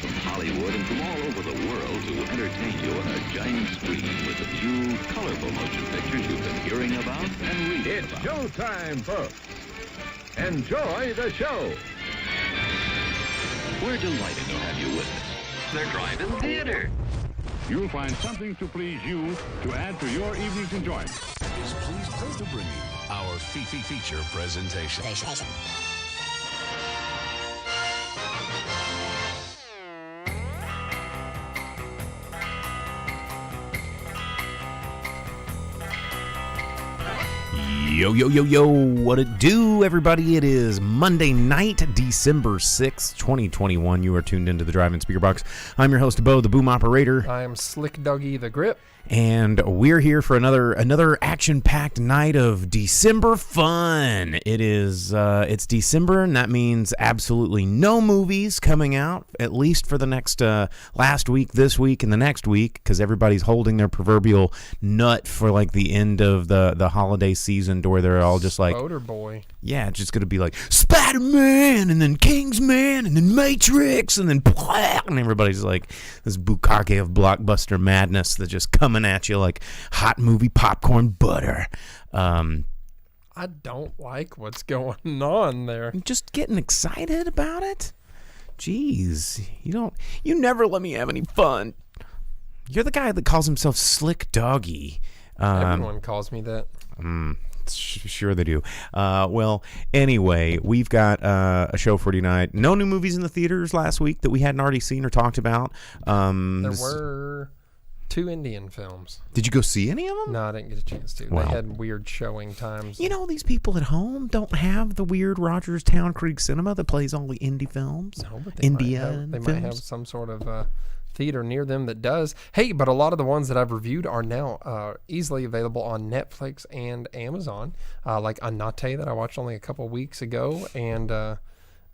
from Hollywood and from all over the world to entertain you on a giant screen with the few colorful motion pictures you've been hearing about and reading It's about. showtime, folks. Enjoy the show. We're delighted to have you with us. The Drive-in Theater. You'll find something to please you to add to your evening's enjoyment. Is pleased to bring you our feature presentation. Yo, what it do, everybody? It is Monday night, December 6th, 2021. You are tuned into the Drive-in Speakerbox. I'm your host, Bo, the boom operator. I am Slick Doggy, the grip. And we're here for another action-packed night of December fun. It's December, and that means absolutely no movies coming out, at least for the next last week, this week, and the next week, because everybody's holding their proverbial nut for like the end of the holiday season, to where they're all just like, Motor Boy. yeah, it's just gonna be like Spider-Man, and then Kingsman, and then Matrix, and then blah, and everybody's like this bukkake of blockbuster madness that just coming at you like hot movie popcorn butter. I don't like what's going on there. Just getting excited about it. Jeez, you never let me have any fun. You're the guy that calls himself Slick Doggy. Everyone calls me that. Sure they do. Well, anyway, we've got a show for tonight. No new movies in the theaters last week that we hadn't already seen or talked about. There were 2 Indian films. Did you go see any of them? No, I didn't get a chance to. Well, they had weird showing times. You know, these people at home don't have the weird Rogers Town Creek Cinema that plays all the indie films. No, but they might have some sort of theater near them that does. Hey, but a lot of the ones that I've reviewed are now easily available on Netflix and Amazon, like Anate that I watched only a couple weeks ago, and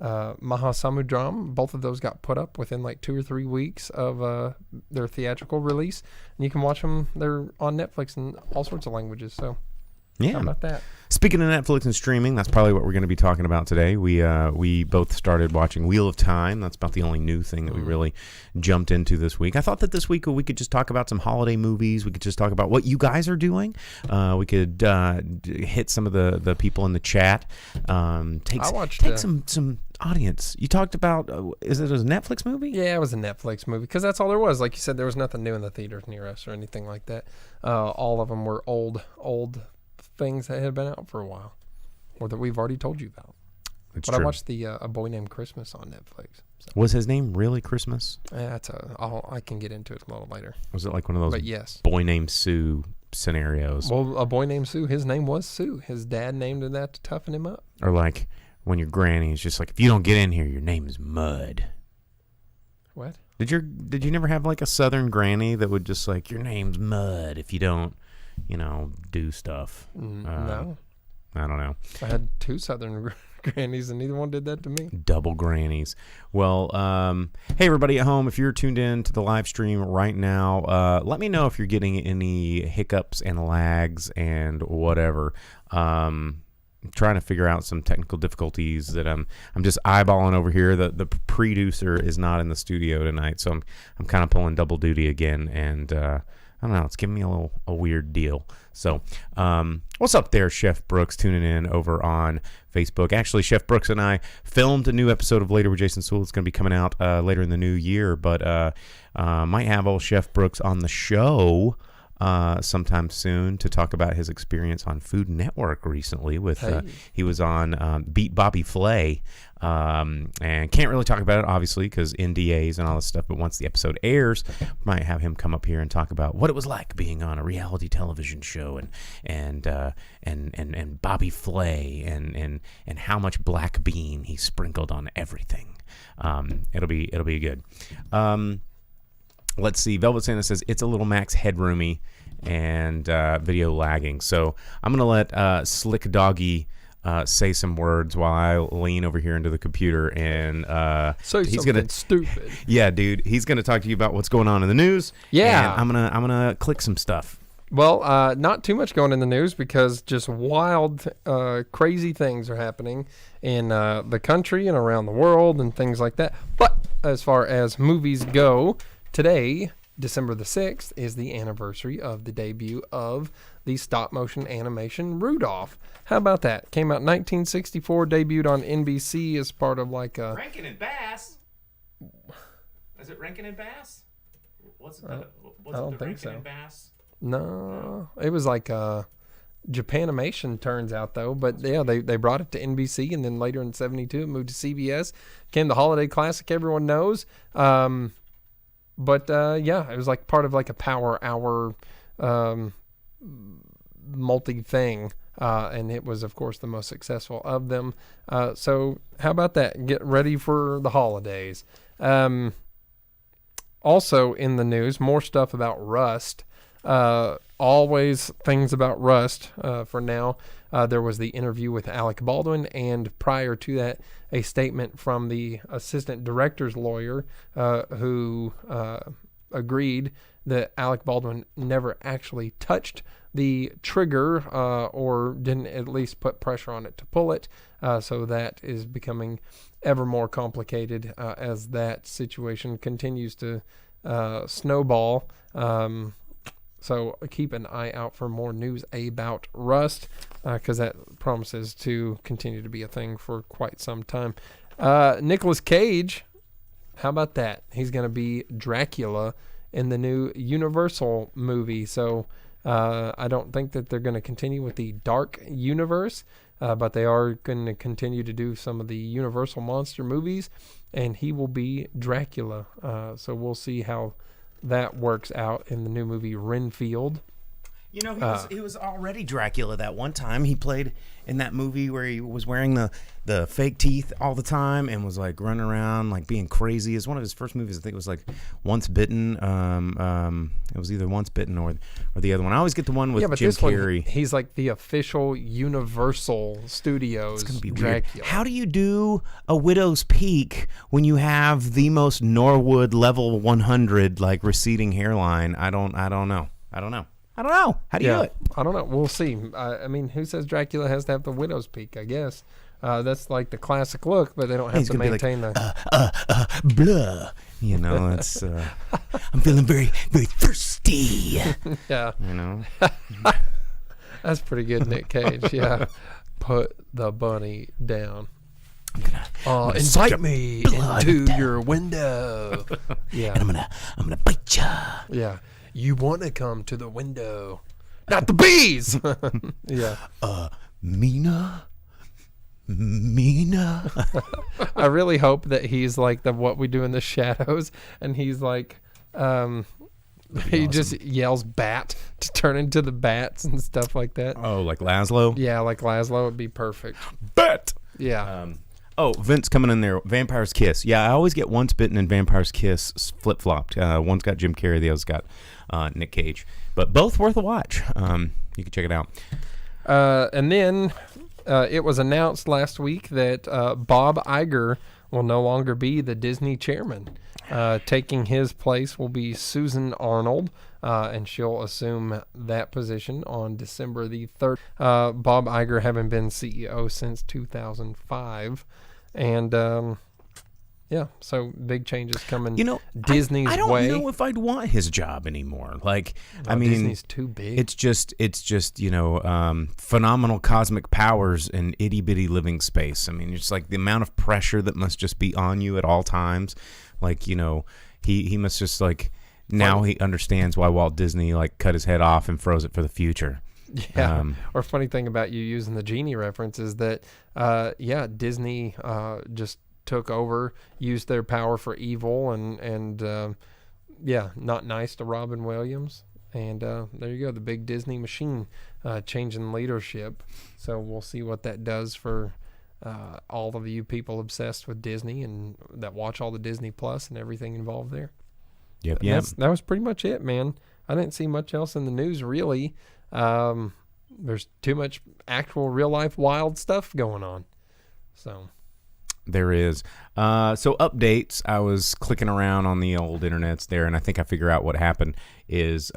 Mahasamudram. Both of those got put up within like 2 or 3 weeks of their theatrical release, and you can watch them. They're on Netflix in all sorts of languages. So yeah, how about that? Speaking of Netflix and streaming, that's probably what we're going to be talking about today. We both started watching Wheel of Time. That's about the only new thing that we really jumped into this week. I thought that this week we could just talk about some holiday movies. We could just talk about what you guys are doing. We could hit some of the people in the chat. Take some audience. You talked about, is it a Netflix movie? Yeah, it was a Netflix movie because that's all there was. Like you said, there was nothing new in the theaters near us or anything like that. All of them were old things that had been out for a while, or that we've already told you about. It's but true. I watched the A Boy Named Christmas on Netflix. So. Was his name really Christmas? I can get into it a little later. Was it like one of those But yes. Boy Named Sue scenarios? Well, A Boy Named Sue, his name was Sue. His dad named him that to toughen him up. Or like when your granny is just like, if you don't get in here, your name is Mud. What? Did you never have like a Southern granny that would just like, your name's Mud if you don't, do stuff? No. I don't know. I had 2 Southern grannies, and neither one did that to me. Double grannies. Well, hey, everybody at home, if you're tuned in to the live stream right now, let me know if you're getting any hiccups and lags and whatever. I'm trying to figure out some technical difficulties that I'm just eyeballing over here. The producer is not in the studio tonight, so I'm kind of pulling double duty again, and I don't know, it's giving me a weird deal. So, what's up there, Chef Brooks, tuning in over on Facebook. Actually, Chef Brooks and I filmed a new episode of Later with Jason Sewell. It's going to be coming out later in the new year, but might have old Chef Brooks on the show sometime soon to talk about his experience on Food Network recently. He was on Beat Bobby Flay, and can't really talk about it obviously because NDAs and all this stuff. But once the episode airs, might have him come up here and talk about what it was like being on a reality television show and Bobby Flay and how much black bean he sprinkled on everything. It'll be good. Let's see. Velvet Santa says it's a little Max headroomy and video lagging. So I'm gonna let Slick Doggy say some words while I lean over here into the computer and he's gonna stupid. Yeah, dude. He's gonna talk to you about what's going on in the news. Yeah. And I'm gonna click some stuff. Well, not too much going in the news because just wild, crazy things are happening in the country and around the world and things like that. But as far as movies go, today, December the 6th, is the anniversary of the debut of the stop-motion animation Rudolph. How about that? Came out in 1964, debuted on NBC as part of like a... Rankin and Bass? Is it Rankin and Bass? Was it I don't think Rankin so. and Bass? No, it was like Japanimation, turns out, though. But yeah, they brought it to NBC, and then later in 72 it moved to CBS. Came the holiday classic everyone knows. But yeah, it was like part of like a Power Hour multi-thing. And it was, of course, the most successful of them. So how about that? Get ready for the holidays. Also in the news, more stuff about Rust. Always things about Rust for now. There was the interview with Alec Baldwin, and prior to that, a statement from the assistant director's lawyer who agreed that Alec Baldwin never actually touched the trigger or didn't at least put pressure on it to pull it. So that is becoming ever more complicated as that situation continues to snowball. So keep an eye out for more news about Rust, because that promises to continue to be a thing for quite some time. Nicolas Cage, how about that? He's going to be Dracula in the new Universal movie. So I don't think that they're going to continue with the Dark Universe, but they are going to continue to do some of the Universal monster movies, and he will be Dracula. So we'll see how that works out in the new movie Renfield. You know, he was already Dracula that one time. He played in that movie where he was wearing the fake teeth all the time and was like running around like being crazy. It's one of his first movies. I think it was like Once Bitten. It was either Once Bitten or the other one. I always get the one with Jim Carrey. He's like the official Universal Studios. It's gonna be Dracula. weird. How do you do a Widow's Peak when you have the most Norwood level 100 like receding hairline? I don't know. How do you do it? I don't know. We'll see. I mean, who says Dracula has to have the widow's peak? I guess that's like the classic look, but they don't have to maintain blah. You know, it's. I'm feeling very, very thirsty. Yeah. You know. That's pretty good, Nick Cage. Yeah. Put the bunny down. Invite me into your window. Yeah. And I'm gonna bite ya. Yeah. You want to come to the window, not the bees. Yeah. Mina. I really hope that he's like the What We Do in the Shadows, and he's like, he just yells "bat" to turn into the bats and stuff like that. Oh, like Laszlo? Yeah, like Laszlo would be perfect. Bat. Yeah. Vince coming in there. Vampire's Kiss. Yeah, I always get Once Bitten and Vampire's Kiss flip-flopped. One's got Jim Carrey, the other's got Nick Cage. But both worth a watch. You can check it out. And then it was announced last week that Bob Iger will no longer be the Disney chairman. Taking his place will be Susan Arnold, and she'll assume that position on December the 3rd. Bob Iger having been CEO since 2005. And, yeah, so big changes coming. You know, Disney's way. I don't know if I'd want his job anymore. Like, I mean, Disney's too big. It's just you know, phenomenal cosmic powers in itty bitty living space. I mean, it's like the amount of pressure that must just be on you at all times. Like, you know, he must just like now he understands why Walt Disney like cut his head off and froze it for the future. Yeah. Or funny thing about you using the genie reference is that, Disney just took over, used their power for evil, and not nice to Robin Williams. And there you go, the big Disney machine changing leadership. So we'll see what that does for all of you people obsessed with Disney and that watch all the Disney Plus and everything involved there. Yep. That was pretty much it, man. I didn't see much else in the news, really. There's too much actual real-life wild stuff going on. So there is. So updates. I was clicking around on the old internets there, and I think I figure out what happened is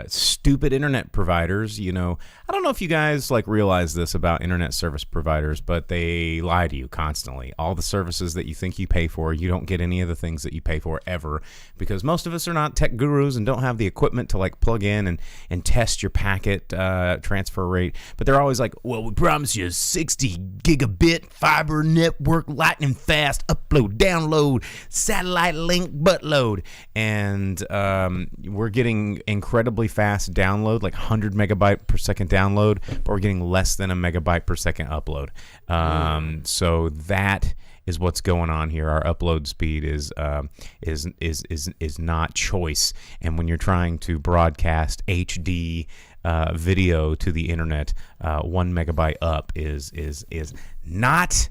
stupid internet providers. You know, I don't know if you guys like realize this about internet service providers, but they lie to you constantly. All the services that you think you pay for, you don't get any of the things that you pay for ever, because most of us are not tech gurus and don't have the equipment to like plug in and test your packet transfer rate. But they're always like, well, we promise you 60 gigabit fiber network, lightning fast upload, download, satellite link buttload. And we're getting incredibly fast download, like 100 megabyte per second download, but we're getting less than a megabyte per second upload. So that is what's going on here. Our upload speed is not choice. And when you're trying to broadcast HD video to the internet, 1 megabyte up is not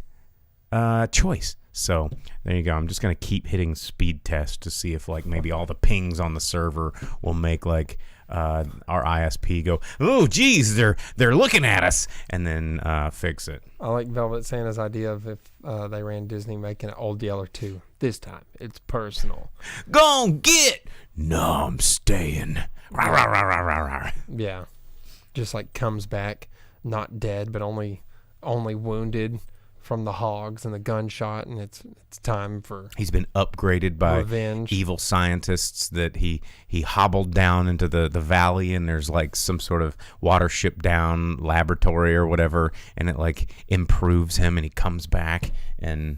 choice. So there you go. I'm just going to keep hitting speed test to see if like maybe all the pings on the server will make like our ISP go, oh geez, they're looking at us, and then fix it. I like Velvet Santa's idea of if they ran Disney making it Old Yeller 2. This time it's personal. Gon' get. No, I'm staying. Rah, rah, rah, rah, rah, rah. Yeah, just like comes back not dead but only wounded from the hogs and the gunshot, and it's time for he's been upgraded by revenge. Evil scientists that he hobbled down into the valley, and there's like some sort of watership down laboratory or whatever, and it like improves him, and he comes back. And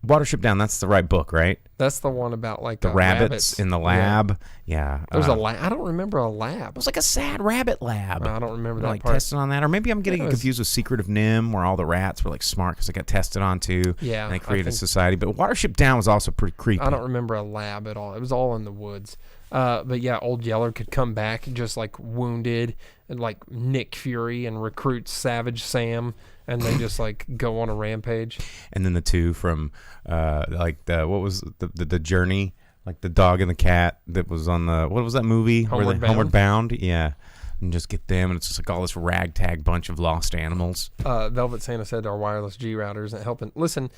Watership Down, that's the right book, right? That's the one about like the rabbits in the lab. Yeah. There's a lab. I don't remember a lab. It was like a sad rabbit lab. I don't remember that like part. Testing on that, or maybe I'm getting confused with Secret of Nim, where all the rats were like smart because they got tested on too. Yeah. And they created a society. But Watership Down was also pretty creepy. I don't remember a lab at all. It was all in the woods. But yeah, Old Yeller could come back just like wounded and like Nick Fury and recruit Savage Sam, and they just like go on a rampage. And then the two from like what was the Journey, like the dog and the cat that was on the, what was that movie? Homeward Bound. Yeah. And just get them, and it's just like all this ragtag bunch of lost animals. Velvet Santa said our wireless G routers and helping. Listen,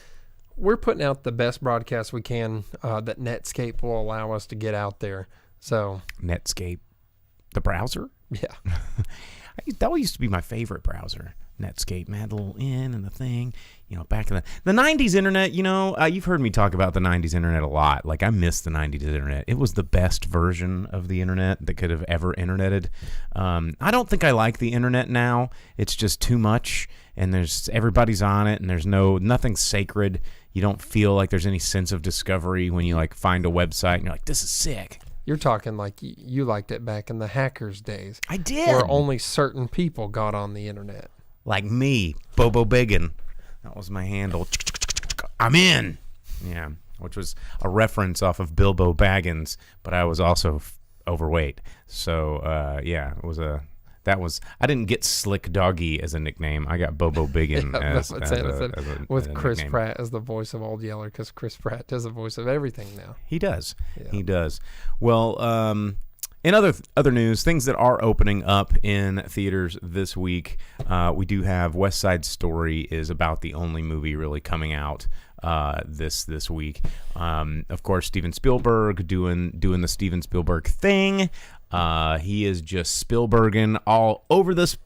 we're putting out the best broadcast we can that Netscape will allow us to get out there. So Netscape, the browser? Yeah. That used to be my favorite browser. Netscape, man, the little N and the thing, you know, back in the 90s internet, you know, you've heard me talk about the 90s internet a lot. Like, I miss the 90s internet. It was the best version of the internet that could have ever interneted. I don't think I like the internet now. It's just too much, and everybody's on it, and there's nothing sacred. You don't feel like there's any sense of discovery when you like find a website and you're like, this is sick. You're talking like you liked it back in the hackers days. I did. Where only certain people got on the internet. Like me, Bobo Biggin. That was my handle. I'm in. Yeah, which was a reference off of Bilbo Baggins, but I was also overweight. So, yeah, it was I didn't get Slick Doggy as a nickname. I got Bobo Biggin with Chris nickname. Pratt as the voice of Old Yeller, because Chris Pratt does the voice of everything now. He does. Yeah. He does. Well, in other news, things that are opening up in theaters this week, we do have West Side Story is about the only movie really coming out this week. Of course, Steven Spielberg doing the Steven Spielberg thing. He is just Spielberging all over this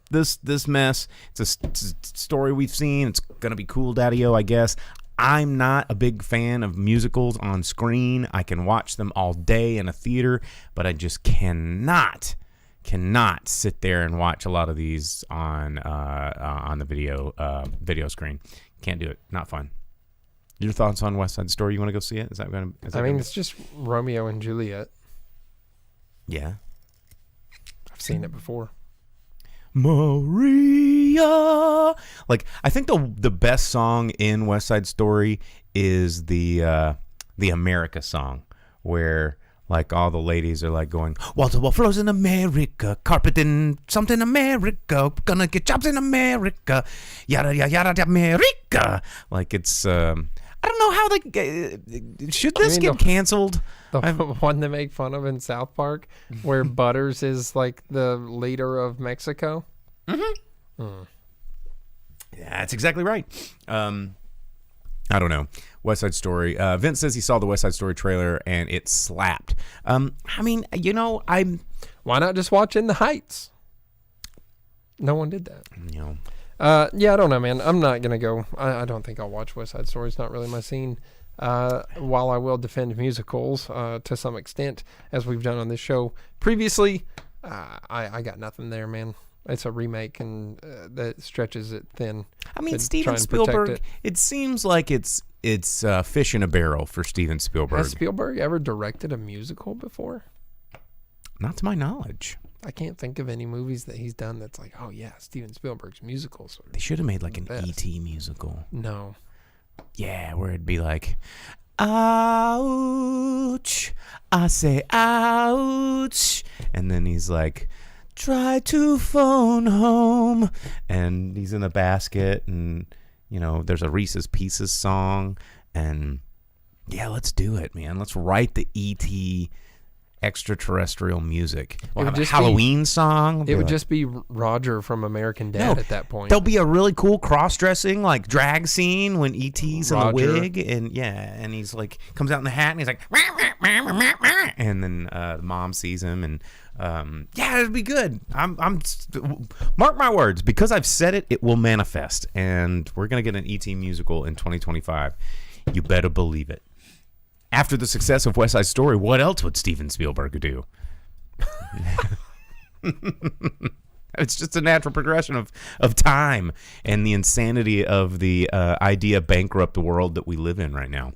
mess. It's a story we've seen. It's gonna be cool, Daddy-O, I guess. I'm not a big fan of musicals on screen. I can watch them all day in a theater, but I just cannot sit there and watch a lot of these on the video screen. Can't do it. Not fun. Your thoughts on West Side Story? You want to go see it? It's just Romeo and Juliet. Yeah. I've seen it before. Maria. Like, I think the best song in West Side Story is the America song, where like all the ladies are like going, Walter Wallflowers in America, carpet in something America, gonna get jobs in America, yada yada yada America. Like, it's I don't know how should this get canceled? The one they make fun of in South Park, where Butters is like the leader of Mexico. Mm-hmm. Yeah, that's exactly right. I don't know. West Side Story. Vince says he saw the West Side Story trailer and it slapped. I mean, Why not just watch In the Heights? No one did that. Yeah, I don't know, man. I'm not gonna go. I don't think I'll watch West Side Story. It's not really my scene. While I will defend musicals to some extent, as we've done on this show previously, I got nothing there, man. It's a remake, and that stretches it thin. I mean, Steven Spielberg. It seems like it's fish in a barrel for Steven Spielberg. Has Spielberg ever directed a musical before? Not to my knowledge. I can't think of any movies that he's done that's like, oh yeah, Steven Spielberg's musicals. They should have made like an E.T. musical. No. Yeah, where it'd be like, ouch, I say ouch, and then he's like, try to phone home, and he's in a basket, and there's a Reese's Pieces song, and yeah, let's do it, man. Let's write the E.T. extraterrestrial music. We'll have a Halloween song. It would just be Roger from American Dad at that point. There'll be a really cool cross-dressing like drag scene when E.T.'s in the wig, and he's like comes out in the hat and he's like, and then mom sees him, and it'd be good. I'm mark my words, because I've said it, it will manifest, and we're gonna get an E.T. musical in 2025. You better believe it. After the success of West Side Story, what else would Steven Spielberg do? It's just a natural progression of time and the insanity of the idea bankrupt world that we live in right now.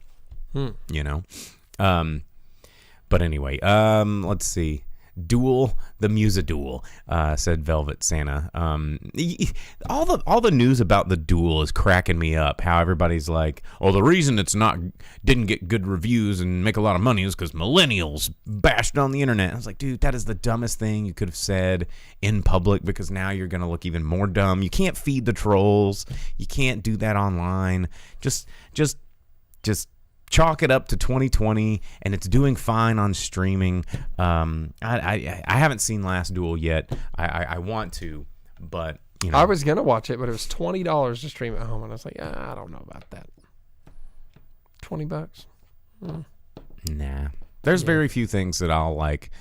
But anyway, let's see. Duel, the Musa-Duel, said Velvet Santa. All the news about the Duel is cracking me up. How everybody's like, oh, the reason didn't get good reviews and make a lot of money is because millennials bashed on the internet. I was like, dude, that is the dumbest thing you could have said in public, because now you're gonna look even more dumb. You can't feed the trolls. You can't do that online. Just chalk it up to 2020, and it's doing fine on streaming. I haven't seen Last Duel yet. I want to, but I was gonna watch it, but it was $20 to stream at home, and I was like, I don't know about that. $20. Nah, there's very few things that I'll like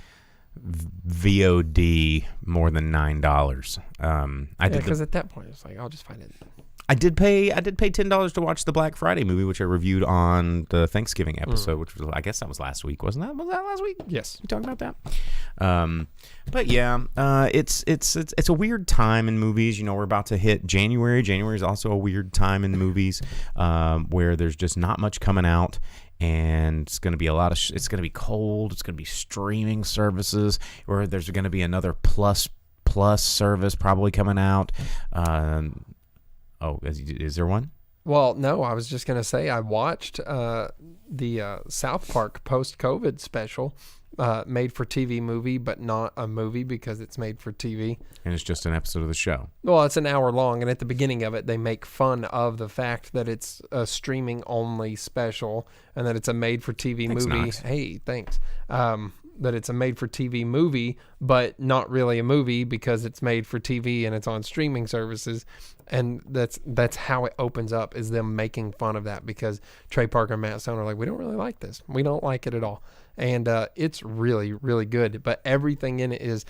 VOD more than $9. Because at that point it's like I'll just find it. I did pay $10 to watch the Black Friday movie, which I reviewed on the Thanksgiving episode, which was, I guess that was last week, wasn't that? Was that last week? Yes. We talked about that. But yeah, it's a weird time in movies. We're about to hit January. January is also a weird time in movies, where there's just not much coming out. And it's going to be it's going to be cold. It's going to be streaming services, or there's going to be another plus service probably coming out. Is there one? Well, no, I was just going to say I watched the South Park post-COVID special, made-for-TV movie, but not a movie because it's made for TV. And it's just an episode of the show. Well, it's an hour long, and at the beginning of it, they make fun of the fact that it's a streaming-only special and that it's a made-for-TV movie. Knox. Hey, thanks. That it's a made-for-TV movie, but not really a movie because it's made for TV and it's on streaming services. And that's how it opens up, is them making fun of that, because Trey Parker and Matt Stone are like, we don't really like this. We don't like it at all. And it's really, really good. But everything in it is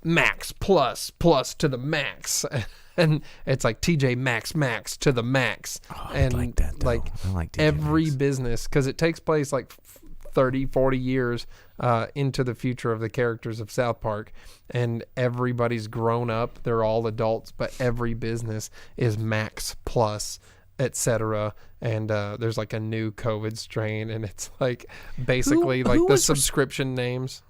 max plus to the max. And it's like TJ Maxx to the max. Oh, and I like that, though. Like I like TJ every Maxx. Business, because it takes place like 30, 40 years into the future of the characters of South Park, and everybody's grown up. They're all adults, but every business is Max Plus, etc. And there's like a new COVID strain, and it's like basically like the subscription names.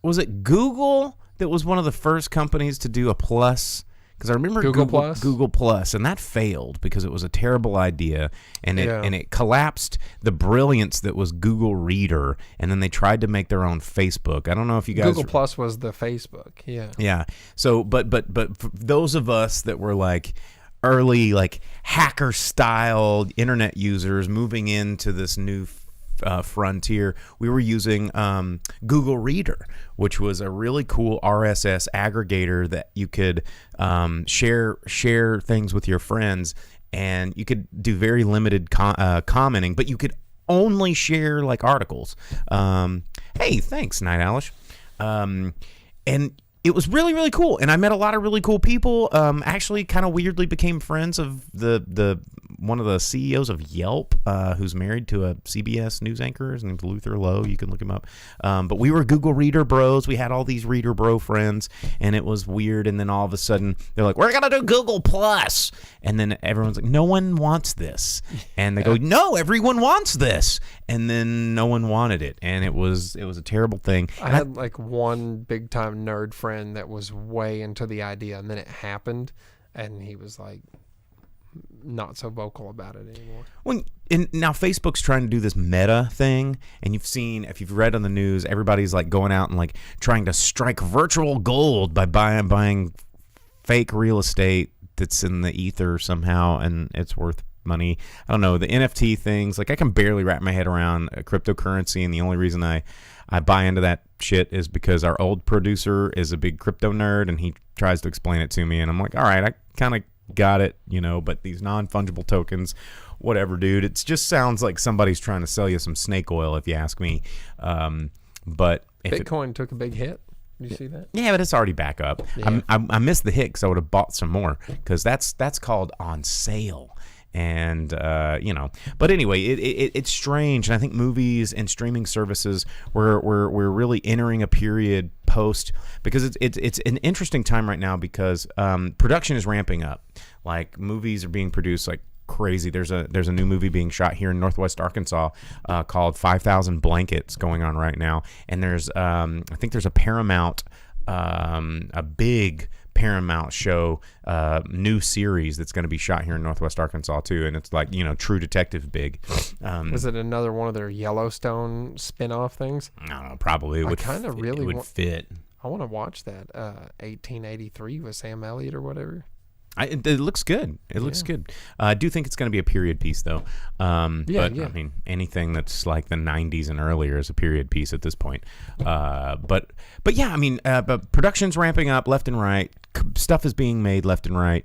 Was it Google that was one of the first companies to do a plus? Because I remember Google Plus, and that failed because it was a terrible idea, and it collapsed the brilliance that was Google Reader, and then they tried to make their own Facebook. I don't know if you guys Google Plus was the Facebook, yeah. So, but for those of us that were like early like hacker style internet users moving into this new frontier, we were using Google Reader, which was a really cool RSS aggregator that you could share things with your friends, and you could do very limited commenting, but you could only share like articles. Hey, thanks, Night Owlish. And it was really, really cool. And I met a lot of really cool people. Actually kind of weirdly became friends of the one of the CEOs of Yelp, who's married to a CBS news anchor. His name's Luther Lowe. You can look him up. But we were Google Reader bros. We had all these Reader bro friends, and it was weird. And then all of a sudden, they're like, we're going to do Google Plus. And then everyone's like, no one wants this. And they go, no, everyone wants this. And then no one wanted it. And it was a terrible thing. I had like one big time nerd friend that was way into the idea, and then it happened, and he was like not so vocal about it anymore. Now Facebook's trying to do this meta thing, and you've seen, if you've read on the news, everybody's like going out and like trying to strike virtual gold by buying fake real estate that's in the ether somehow, and it's worth money. I don't know, the NFT things, like I can barely wrap my head around cryptocurrency, and the only reason I buy into that shit is because our old producer is a big crypto nerd, and he tries to explain it to me, and I'm like, all right, I kind of got it, but these non-fungible tokens, whatever, dude. It just sounds like somebody's trying to sell you some snake oil, if you ask me. But Bitcoin took a big hit. Did you see that? Yeah, but it's already back up. Yeah. I missed the hit because I would have bought some more, because that's called on sale. And but anyway, it's strange, and I think movies and streaming services we're really entering a period post, because it's an interesting time right now, because production is ramping up. Like movies are being produced like crazy. There's a new movie being shot here in Northwest Arkansas called 5,000 Blankets going on right now, and there's I think there's a Paramount a big Paramount show new series that's going to be shot here in Northwest Arkansas too, and it's like True Detective big. Is it another one of their Yellowstone spin-off things? I don't know, probably it would fit. I want to watch that 1883 with Sam Elliott or whatever. It looks good. It looks good. I do think it's going to be a period piece, though. I mean, anything that's like the 90s and earlier is a period piece at this point. But yeah, I mean, production's ramping up left and right. Stuff is being made left and right.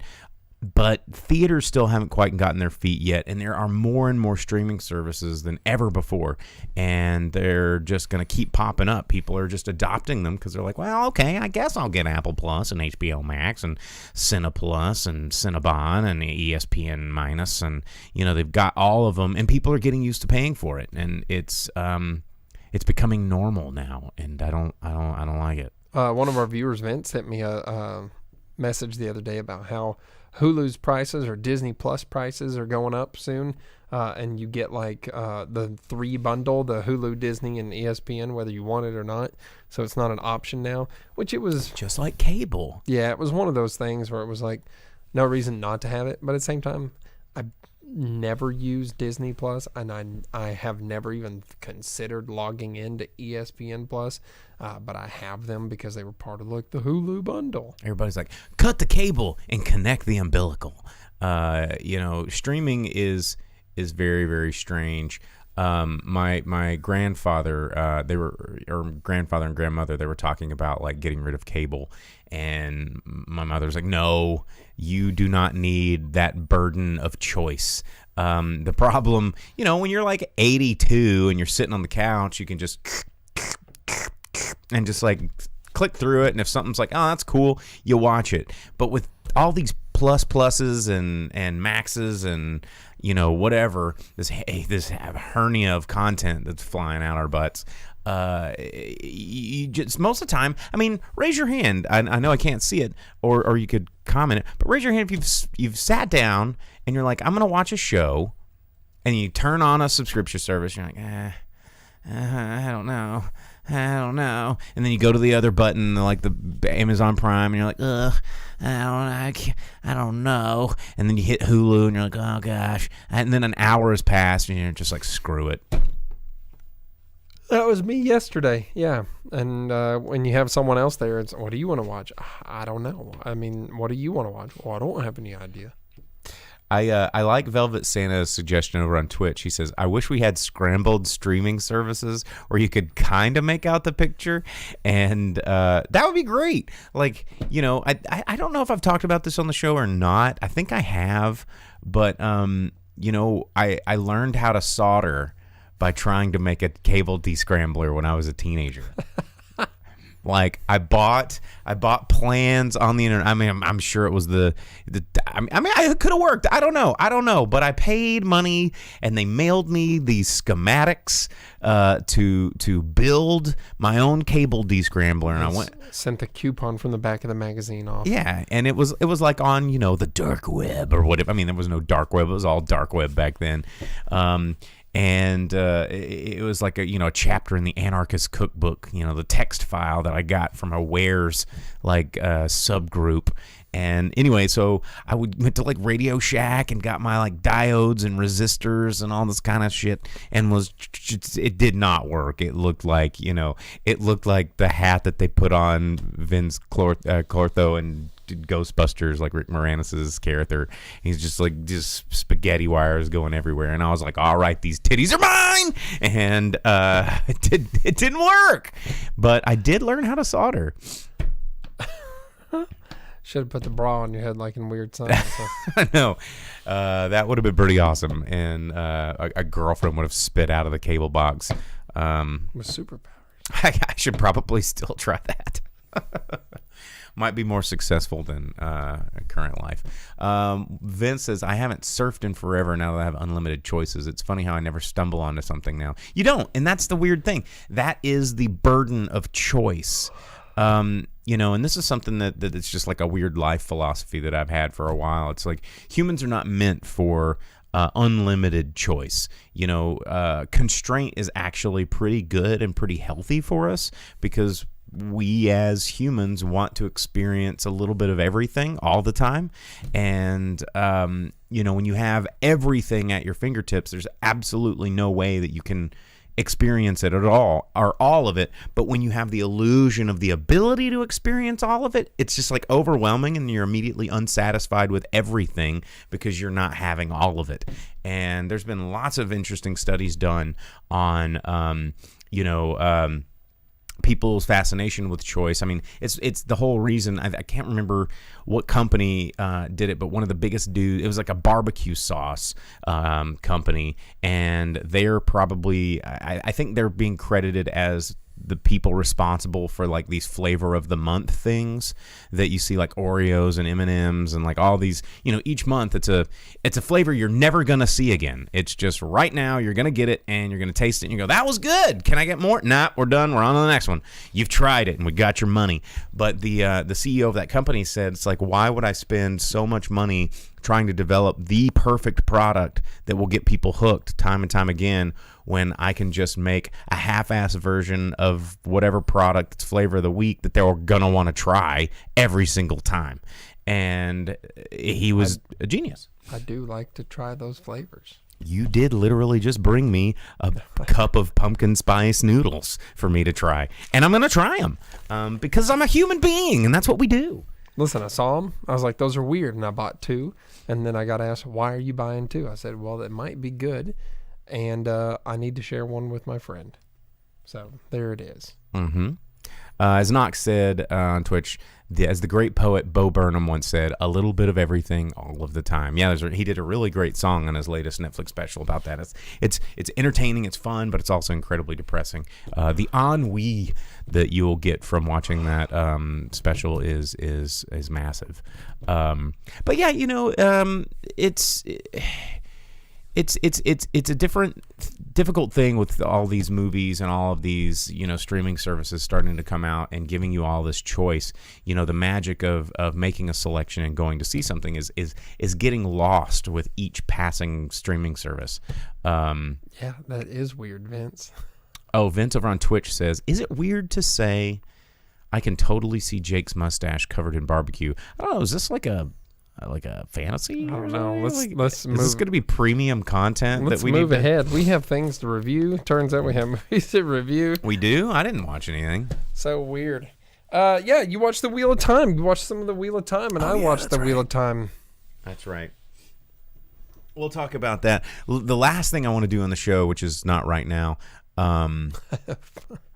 But theaters still haven't quite gotten their feet yet, and there are more and more streaming services than ever before, and they're just going to keep popping up. People are just adopting them because they're like, well, okay, I guess I'll get Apple Plus and HBO Max and Cine Plus and Cinnabon and ESPN Minus, and they've got all of them, and people are getting used to paying for it, and it's becoming normal now, and I don't like it. One of our viewers, Vince, sent me a message the other day about how Hulu's prices or Disney Plus prices are going up soon, and you get like the 3 bundle, the Hulu, Disney, and ESPN, whether you want it or not. So it's not an option now, which it was just like cable. Yeah, it was one of those things where it was like no reason not to have it, but at the same time, I never used Disney Plus, and I have never even considered logging into ESPN Plus, but I have them because they were part of like the Hulu bundle. Everybody's like, cut the cable and connect the umbilical. Streaming is very, very strange. My grandfather, grandfather and grandmother, they were talking about like getting rid of cable, and my mother's like, no, you do not need that burden of choice. The problem, when you're like 82 and you're sitting on the couch, you can just and just like click through it, and if something's like, oh, that's cool, you watch it. But with all these pluses and maxes and whatever, this hernia of content that's flying out our butts, you just, most of the time, I mean, raise your hand. I know I can't see it, or you could comment it, but raise your hand if you've sat down and you're like, I'm gonna watch a show, and you turn on a subscription service, you're like, I don't know. And then you go to the other button, like the Amazon Prime, and you're like, I don't know. And then you hit Hulu, and you're like, oh gosh. And then an hour has passed, and you're just like, screw it. That was me yesterday, yeah. And when you have someone else there, it's, what do you want to watch? I don't know. I mean, what do you want to watch? Well, I don't have any idea. I like Velvet Santa's suggestion over on Twitch. He says, I wish we had scrambled streaming services where you could kind of make out the picture, and that would be great. Like, you know, I don't know if I've talked about this on the show or not. I think I have, but you know, I learned how to solder by trying to make a cable descrambler when I was a teenager. Like I bought plans on the internet. I mean, I'm sure it was I could have worked. I don't know. But I paid money, and they mailed me these schematics to build my own cable descrambler. And I sent the coupon from the back of the magazine off. Yeah, and it was like on, you know, the dark web or whatever. I mean, there was no dark web. It was all dark web back then. And it was like a chapter in the Anarchist Cookbook, you know, the text file that I got from a Wares subgroup. And anyway, so I went to like Radio Shack and got my like diodes and resistors and all this kind of shit, and it did not work. It looked like the hat that they put on Vince Clortho and Ghostbusters, like Rick Moranis' character. He's just spaghetti wires going everywhere, and I was like, all right, these titties are mine. And it didn't work, but I did learn how to solder. Should have put the bra on your head like in Weird Science. I know. That would have been pretty awesome, and a girlfriend would have spit out of the cable box with superpowers. I should probably still try that. Might be more successful than current life. Vince says, I haven't surfed in forever now that I have unlimited choices. It's funny how I never stumble onto something now. You don't, and that's the weird thing. That is the burden of choice. You know, and this is something that it's just like a weird life philosophy that I've had for a while. It's like humans are not meant for unlimited choice. You know, constraint is actually pretty good and pretty healthy for us, because we as humans want to experience a little bit of everything all the time. And, you know, when you have everything at your fingertips, there's absolutely no way that you can experience it at all, or all of it. But when you have the illusion of the ability to experience all of it, it's just like overwhelming, and you're immediately unsatisfied with everything because you're not having all of it. And there's been lots of interesting studies done on, people's fascination with choice. I mean, it's the whole reason. I can't remember what company did it, but one of the biggest dudes, it was like a barbecue sauce company, and they're probably, I think they're being credited as the people responsible for like these flavor of the month things that you see, like Oreos and M&Ms and like all these, you know, each month it's a flavor you're never gonna see again. It's just right now you're gonna get it and you're gonna taste it and you go, that was good, can I get more? Nah, we're done, we're on to the next one. You've tried it and we got your money. But the CEO of that company said, it's like, why would I spend so much money trying to develop the perfect product that will get people hooked time and time again, when I can just make a half-ass version of whatever product, it's flavor of the week, that they're going to want to try every single time. And he was a genius. I do like to try those flavors. You did literally just bring me a cup of pumpkin spice noodles for me to try. And I'm going to try them because I'm a human being, and that's what we do. Listen, I saw them. I was like, those are weird. And I bought 2. And then I got asked, why are you buying 2? I said, well, it might be good. And I need to share one with my friend. So there it is. Mm-hmm. As Knox said on Twitch, as the great poet Bo Burnham once said, a little bit of everything all of the time. Yeah, he did a really great song on his latest Netflix special about that. It's entertaining, it's fun, but it's also incredibly depressing. The ennui that you will get from watching that special is massive. But yeah, you know, it's a difficult thing with all these movies and all of these, you know, streaming services starting to come out and giving you all this choice. You know, the magic of making a selection and going to see something is getting lost with each passing streaming service. Yeah, that is weird, Vince. Oh, Vince over on Twitch says, is it weird to say I can totally see Jake's mustache covered in barbecue? I don't know, is this like a fantasy? I don't know. Let's move. Is this going to be premium content? Let's move ahead. We have things to review. Turns out we have movies to review. We do? I didn't watch anything. So weird. Yeah, you watched The Wheel of Time. You watched some of The Wheel of Time, and I watched The Wheel of Time. That's right. We'll talk about that. The last thing I want to do on the show, which is not right now,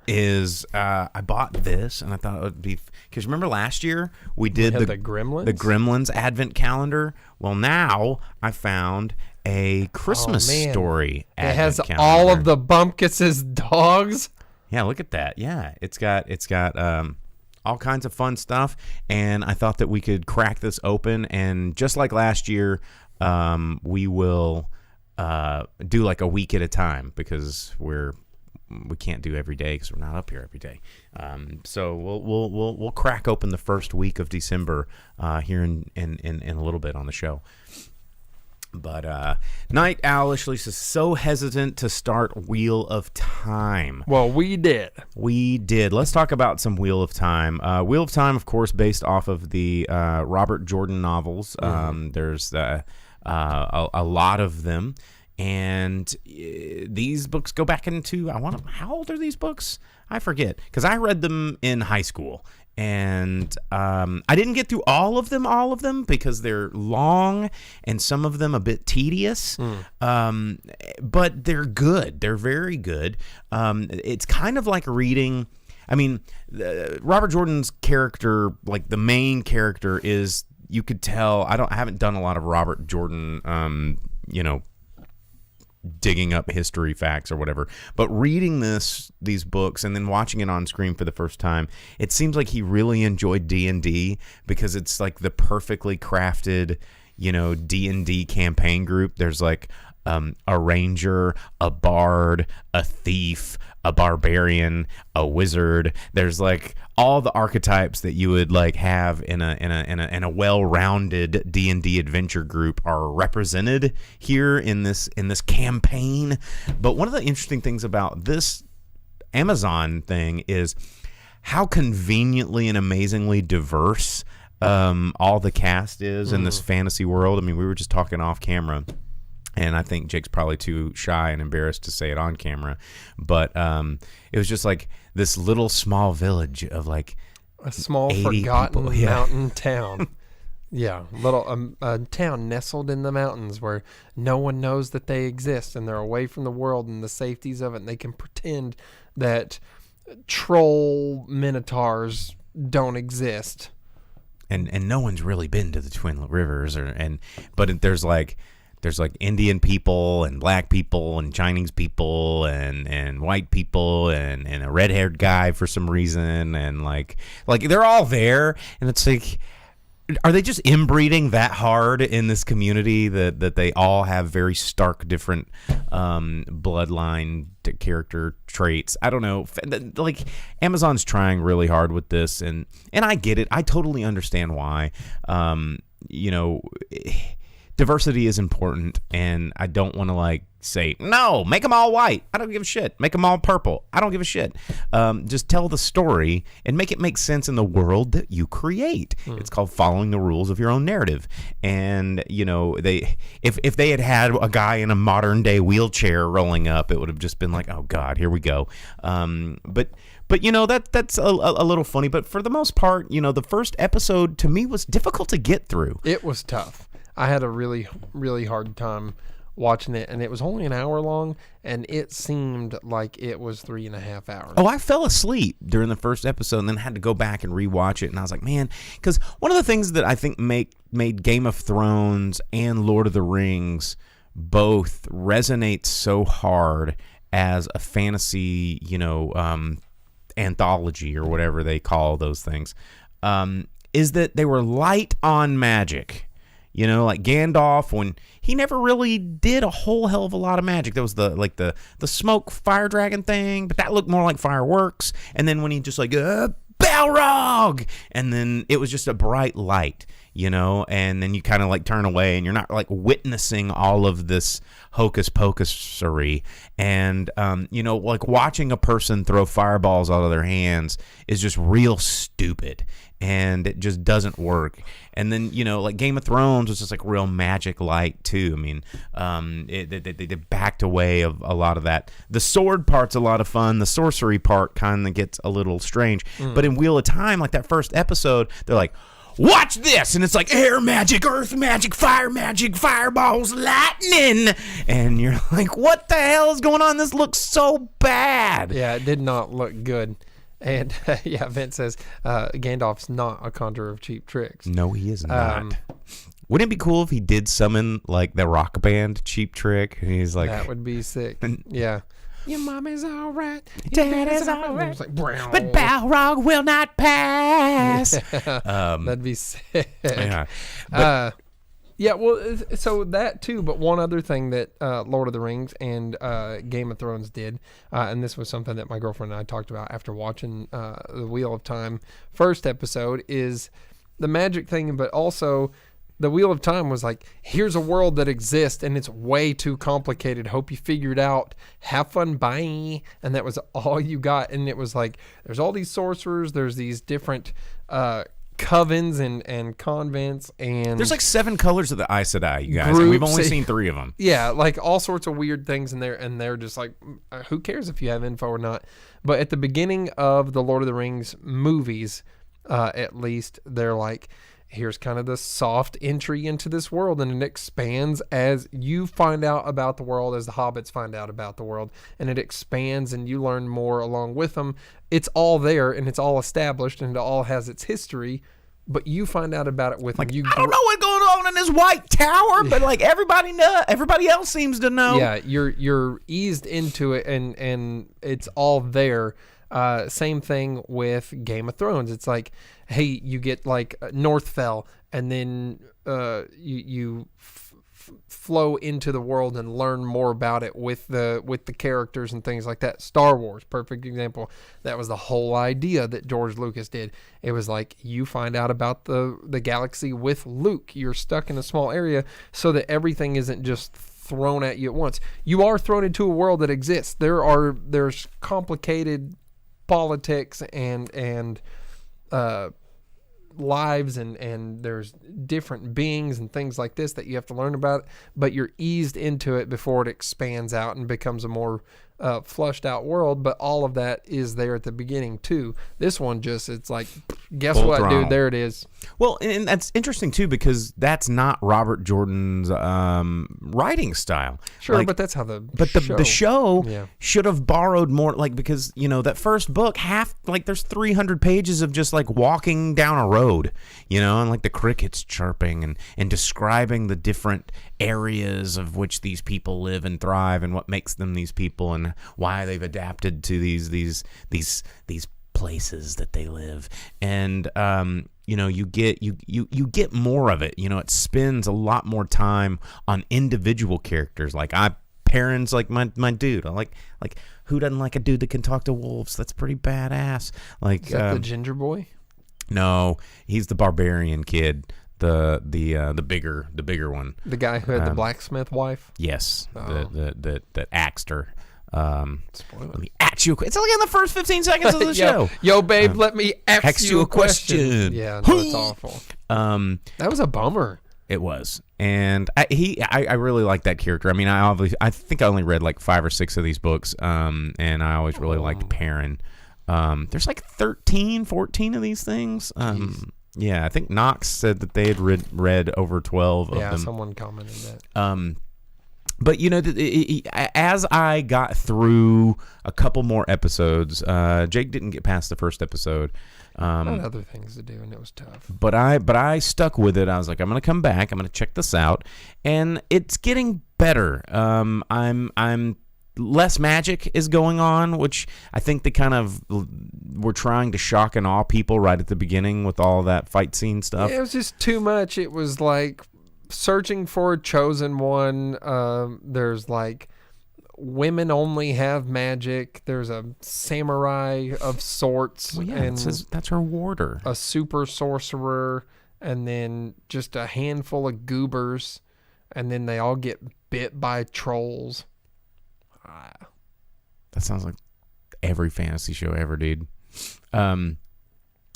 is I bought this, and I thought it would be, because remember last year we did the Gremlins Advent calendar. Well, now I found a Christmas story. It has calendar. All of the Bumpkus's dogs. Yeah, look at that. Yeah, it's got all kinds of fun stuff, and I thought that we could crack this open, and just like last year, we will do like a week at a time, because we can't do every day because we're not up here every day. So we'll crack open the first week of December here in a little bit on the show. But Night Owlishly is so hesitant to start Wheel of Time. Well, we did. Let's talk about some Wheel of Time. Wheel of Time, of course, based off of the Robert Jordan novels. There's a lot of them. And these books go back into, how old are these books? I forget, because I read them in high school. And I didn't get through all of them because they're long and some of them a bit tedious. But they're good. They're very good. It's kind of like reading. I mean, Robert Jordan's character, like the main character, is, you could tell. I haven't done a lot of Robert Jordan, digging up history facts or whatever, but reading these books and then watching it on screen for the first time, it seems like he really enjoyed D&D, because it's like the perfectly crafted, D&D campaign group. There's like a ranger, a bard, a thief, a barbarian, a wizard. There's like all the archetypes that you would like have in a well-rounded D&D adventure group are represented here in this campaign. But one of the interesting things about this Amazon thing is how conveniently and amazingly diverse all the cast is in this fantasy world. I mean, we were just talking off camera, and I think Jake's probably too shy and embarrassed to say it on camera, but it was just like this little small village of like a small forgotten mountain town. Yeah, little a town nestled in the mountains where no one knows that they exist, and they're away from the world and the safeties of it, and they can pretend that troll minotaurs don't exist. And no one's really been to the Twin Rivers, but there's like Indian people and black people and Chinese people and white people and a red-haired guy for some reason, and like they're all there, and it's like, are they just inbreeding that hard in this community that they all have very stark different bloodline character traits? I don't know. Like, Amazon's trying really hard with this, and I get it. I totally understand why. Diversity is important, and I don't want to say, no, make them all white. I don't give a shit. Make them all purple. I don't give a shit. Just tell the story and make it make sense in the world that you create. It's called following the rules of your own narrative. And, if they had a guy in a modern day wheelchair rolling up, it would have just been like, oh God, here we go. But that's a little funny. But for the most part, the first episode to me was difficult to get through. It was tough. I had a really, really hard time watching it, and it was only an hour long, and it seemed like it was 3.5 hours. Oh, I fell asleep during the first episode and then had to go back and rewatch it, and I was like, man, because one of the things that I think made Game of Thrones and Lord of the Rings both resonate so hard as a fantasy, anthology or whatever they call those things, is that they were light on magic. Like Gandalf, when he never really did a whole hell of a lot of magic. There was the smoke fire dragon thing, but that looked more like fireworks. And then when he just Balrog, and then it was just a bright light, and then you kind of turn away, and you're not witnessing all of this hocus pocusery. And watching a person throw fireballs out of their hands is just real stupid. And it just doesn't work. And then, Game of Thrones was just real magic light too. I mean, they backed away of a lot of that. The sword part's a lot of fun. The sorcery part kind of gets a little strange. But in Wheel of Time, that first episode, they're like, watch this, and it's like air magic, earth magic, fireballs, lightning, and you're like, what the hell is going on? This looks so bad. Yeah, it did not look good. And yeah, Vince says Gandalf's not a conjurer of cheap tricks. No, he is not. Wouldn't it be cool if he did summon like the Rock Band Cheap Trick? And he's like, that would be sick. Yeah. Your mommy's all right. Dad is all right. Like, but Balrog will not pass. That'd be sick. Yeah. Yeah, well, so that too, but one other thing that Lord of the Rings and Game of Thrones did, and this was something that my girlfriend and I talked about after watching the Wheel of Time first episode, is the magic thing, but also the Wheel of Time was like, here's a world that exists and it's way too complicated. Hope you figure it out. Have fun, bye. And that was all you got. And it was like, there's all these sorcerers, there's these different covens and convents, and there's like 7 colors of the Aes Sedai, you guys, and we've only seen 3 of them. Yeah, like all sorts of weird things in there, and they're just like, who cares if you have info or not? But at the beginning of the Lord of the Rings movies, at least, they're like, here's kind of the soft entry into this world, and it expands as you find out about the world, as the hobbits find out about the world, and it expands and you learn more along with them. It's all there and it's all established and it all has its history, but you find out about it with like, them. I don't know what's going on in this white tower, but like everybody else seems to know. Yeah, you're eased into it, and it's all there. Same thing with Game of Thrones. It's like, hey, you get like Northfell, and then you flow into the world and learn more about it with the characters and things like that. Star Wars, perfect example. That was the whole idea that George Lucas did. It was like, you find out about the galaxy with Luke. You're stuck in a small area so that everything isn't just thrown at you at once. You are thrown into a world that exists. There's complicated politics and lives and there's different beings and things like this that you have to learn about, but you're eased into it before it expands out and becomes a more flushed out world. But all of that is there at the beginning too. This one it's like, guess Full what, throttle. dude, there it is. Well, and that's interesting too, because that's not Robert Jordan's writing style. Sure, like, but that's how the show Yeah. should have borrowed more, like, because that first book, there's 300 pages of just like walking down a road, and like the crickets chirping and describing the different areas of which these people live and thrive and what makes them these people and why they've adapted to these places that they live. And you get more of it. It spends a lot more time on individual characters. Like Perrin's like my dude. I like who doesn't like a dude that can talk to wolves? That's pretty badass. Like, is that the ginger boy? No, he's the barbarian kid. The bigger one. The guy who had the blacksmith wife? Yes. Oh. That axed her. Spoiler. Let me ask you. It's only in the first 15 seconds of the show. Yo, babe, let me ask you a question. question. Yeah, no, it's awful. That was a bummer. It was, and I really like that character. I mean, I think I only read like 5 or 6 of these books, and I always really liked Perrin. There's like 13, 14 of these things. Yeah, I think Knox said that they had read over 12 of them. Yeah, someone commented that. But as I got through a couple more episodes, Jake didn't get past the first episode. I had other things to do, and it was tough. But I stuck with it. I was like, I'm going to come back. I'm going to check this out, and it's getting better. I'm less magic is going on, which I think they kind of were trying to shock and awe people right at the beginning with all that fight scene stuff. Yeah, it was just too much. It was like searching for a chosen one. There's like women only have magic. There's a samurai of sorts. Well, yeah, and it says that's her warder. A super sorcerer, and then just a handful of goobers, and then they all get bit by trolls. That sounds like every fantasy show ever, dude.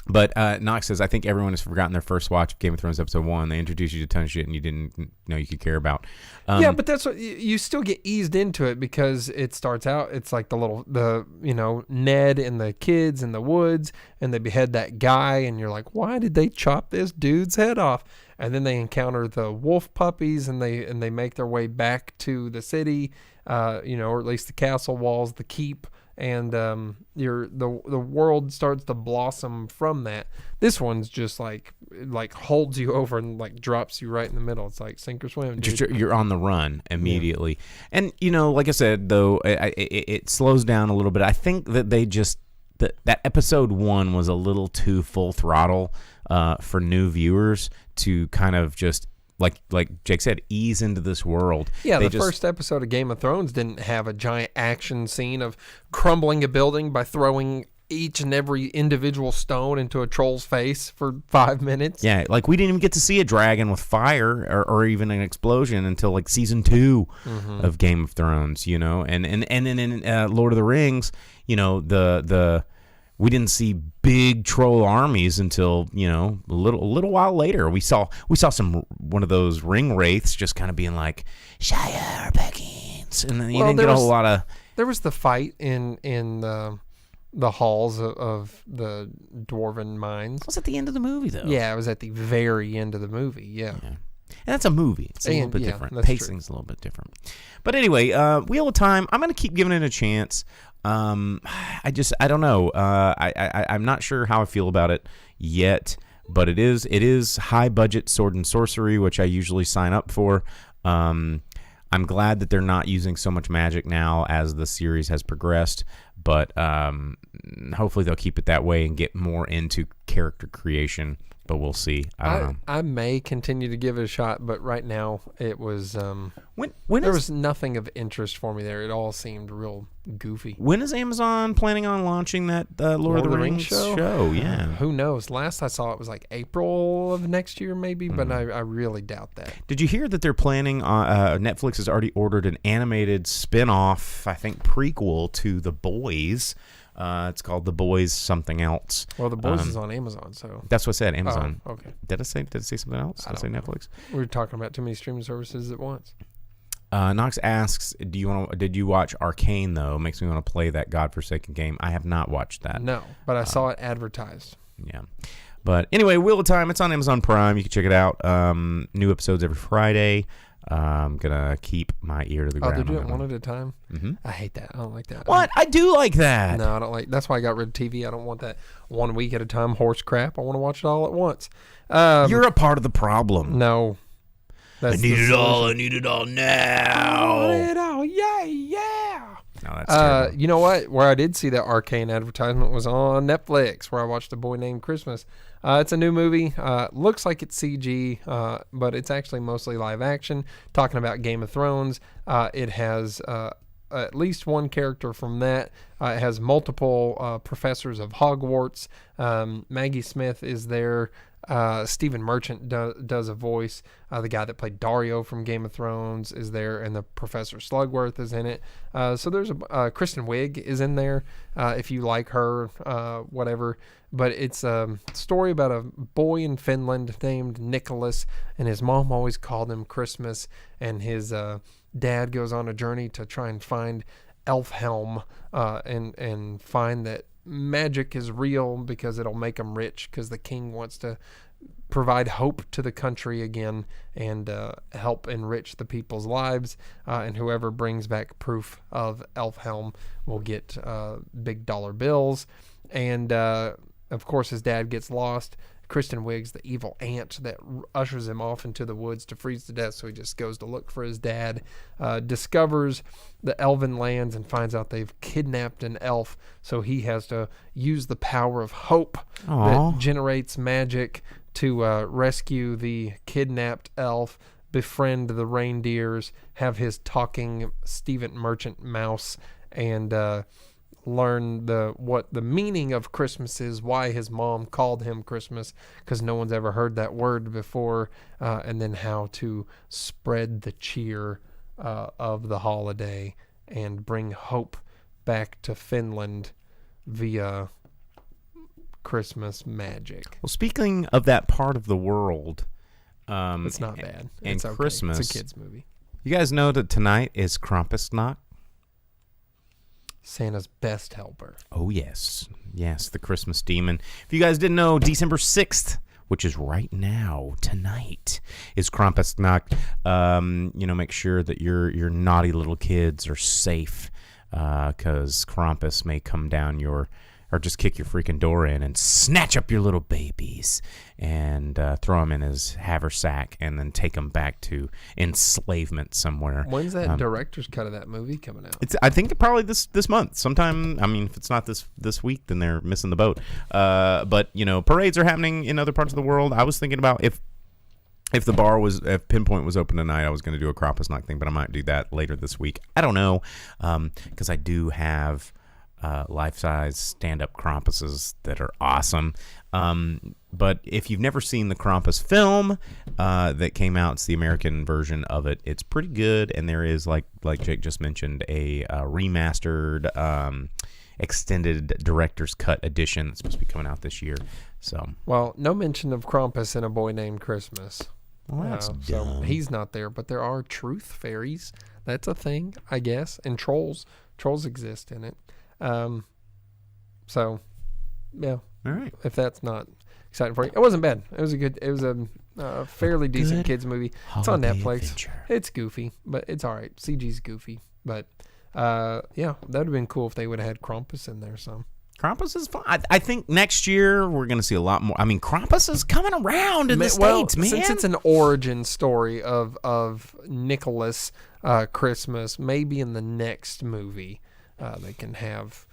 But Knox says, I think everyone has forgotten their first watch of Game of Thrones episode 1. They introduced you to a ton of shit and you didn't know you could care about. Yeah, but that's what you still get eased into it because it starts out. It's like Ned and the kids in the woods, and they behead that guy, and you're like, why did they chop this dude's head off? And then they encounter the wolf puppies, and they make their way back to the city, or at least the castle walls, the keep. And the world starts to blossom from that. This one's just like holds you over and like drops you right in the middle. It's like sink or swim. You're on the run immediately. Yeah. And like I said, though, it slows down a little bit. I think that they just that episode 1 was a little too full throttle for new viewers to kind of just. Like Jake said, ease into this world. Yeah, the first episode of Game of Thrones didn't have a giant action scene of crumbling a building by throwing each and every individual stone into a troll's face for 5 minutes. Yeah, like we didn't even get to see a dragon with fire or even an explosion until like season 2 of Game of Thrones, and then in Lord of the Rings, we didn't see big troll armies until a little while later. We saw one of those ring wraiths just kind of being like Shire Beckins, and then you didn't get a whole lot of. There was the fight in the halls of the dwarven mines. It was at the end of the movie, though. Yeah, it was at the very end of the movie. Yeah. And that's a movie. It's a little bit different. Pacing's true. A little bit different. But anyway, Wheel of Time. I'm going to keep giving it a chance. I don't know. I'm not sure how I feel about it yet, but it is high budget sword and sorcery, which I usually sign up for. I'm glad that they're not using so much magic now as the series has progressed, but hopefully they'll keep it that way and get more into character creation. But we'll see. I don't know. I may continue to give it a shot, but right now it was there was nothing of interest for me there. It all seemed real goofy. When is Amazon planning on launching that Lord of the Rings show? Yeah. Who knows? Last I saw it was like April of next year maybe, but I really doubt that. Did you hear that they're planning on Netflix has already ordered an animated spin-off, I think prequel to The Boys. It's called The Boys something else. Well, The Boys is on Amazon, so that's what I said. Amazon. Oh, okay. Did I say something else? Did I say Netflix? We were talking about too many streaming services at once. Knox asks, did you watch Arcane though? Makes me want to play that godforsaken game. I have not watched that. No, but I saw it advertised. Yeah. But anyway, Wheel of Time, it's on Amazon Prime. You can check it out. New episodes every Friday. I'm going to keep my ear to the ground. Oh, they're doing one at a time? Mm-hmm. I hate that. I don't like that. What? I do like that. No, I don't like. That's why I got rid of TV. I don't want that 1 week at a time horse crap. I want to watch it all at once. You're a part of the problem. No. I need it all. I need it all now. I want it all. Yeah. No, that's terrible. You know what? Where I did see that Arcane advertisement was on Netflix, where I watched A Boy Named Christmas. It's a new movie. Looks like it's CG, but it's actually mostly live action. Talking about Game of Thrones. It has at least one character from that. It has multiple professors of Hogwarts. Maggie Smith is there. Stephen Merchant does a voice. The guy that played Dario from Game of Thrones is there, and the Professor Slugworth is in it. So there's Kristen Wiig is in there, if you like her, whatever. But it's a story about a boy in Finland named Nicholas, and his mom always called him Christmas, and his dad goes on a journey to try and find Elfhelm, and find that magic is real because it'll make him rich, because the king wants to provide hope to the country again and help enrich the people's lives, and whoever brings back proof of Elfhelm will get big dollar bills. And of course his dad gets lost. Kristen Wiig's the evil aunt that ushers him off into the woods to freeze to death, so he just goes to look for his dad, discovers the elven lands and finds out they've kidnapped an elf, so he has to use the power of hope that generates magic to rescue the kidnapped elf, befriend the reindeers, have his talking Stephen Merchant mouse, and learn what the meaning of Christmas is, why his mom called him Christmas, because no one's ever heard that word before, and then how to spread the cheer of the holiday and bring hope back to Finland via Christmas magic. Well, speaking of that part of the world, it's not bad. And it's okay. Christmas. It's a kid's movie. You guys know that tonight is Krampusnacht? Santa's best helper. Oh, yes. Yes, the Christmas demon. If you guys didn't know, December 6th, which is right now, tonight, is Krampusnacht. Make sure that your naughty little kids are safe, because Krampus may come down or just kick your freaking door in and snatch up your little babies and throw them in his haversack and then take them back to enslavement somewhere. When's that director's cut of that movie coming out? I think probably this month sometime. I mean, if it's not this week, then they're missing the boat. But parades are happening in other parts of the world. I was thinking about if Pinpoint was open tonight, I was going to do a Krampusnacht thing, but I might do that later this week. I don't know, because I do have life-size stand-up Krampuses that are awesome. But if you've never seen the Krampus film that came out, it's the American version of it. It's pretty good, and there is, like Jake just mentioned, a remastered extended director's cut edition that's supposed to be coming out this year. So, well, no mention of Krampus in A Boy Named Christmas. Well, that's dumb. So he's not there, but there are truth fairies. That's a thing, I guess, and trolls. Trolls exist in it. So, yeah. All right. If that's not exciting for you, it wasn't bad. It was a fairly decent kids movie. It's on Netflix. Adventure. It's goofy, but it's all right. CG's goofy, but yeah, that would have been cool if they would have had Krampus in there. So Krampus is fun. I think next year we're going to see a lot more. I mean, Krampus is coming around in the States, man. Since it's an origin story of Nicholas Christmas, maybe in the next movie they can have